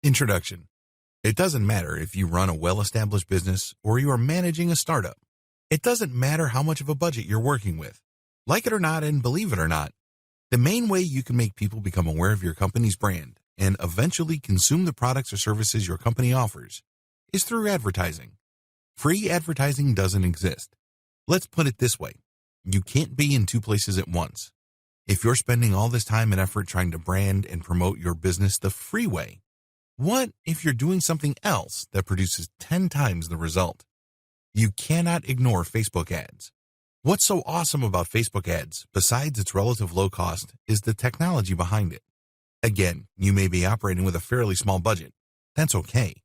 Introduction. It doesn't matter if you run a well-established business or you are managing a startup. It doesn't matter how much of a budget you're working with. Like it or not, and believe it or not, the main way you can make people become aware of your company's brand and eventually consume the products or services your company offers is through advertising. Free advertising doesn't exist. Let's put it this way. You can't be in two places at once. If you're spending all this time and effort trying to brand and promote your business the free way, what if you're doing something else that produces 10 times the result? You cannot ignore Facebook ads. What's so awesome about Facebook ads, besides its relative low cost, is the technology behind it. Again, you may be operating with a fairly small budget. That's okay.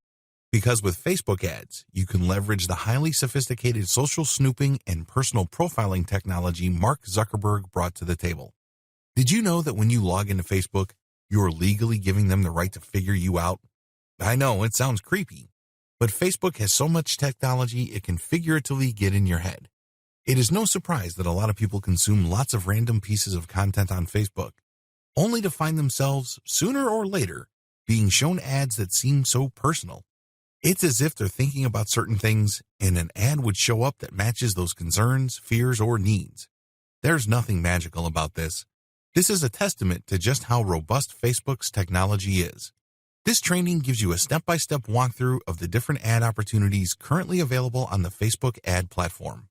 Because with Facebook ads, you can leverage the highly sophisticated social snooping and personal profiling technology Mark Zuckerberg brought to the table. Did you know that when you log into Facebook, you are legally giving them the right to figure you out? I know, it sounds creepy, but Facebook has so much technology it can figuratively get in your head. It is no surprise that a lot of people consume lots of random pieces of content on Facebook, only to find themselves, sooner or later, being shown ads that seem so personal. It's as if they're thinking about certain things, and an ad would show up that matches those concerns, fears, or needs. There's nothing magical about this. This is a testament to just how robust Facebook's technology is. This training gives you a step-by-step walkthrough of the different ad opportunities currently available on the Facebook ad platform.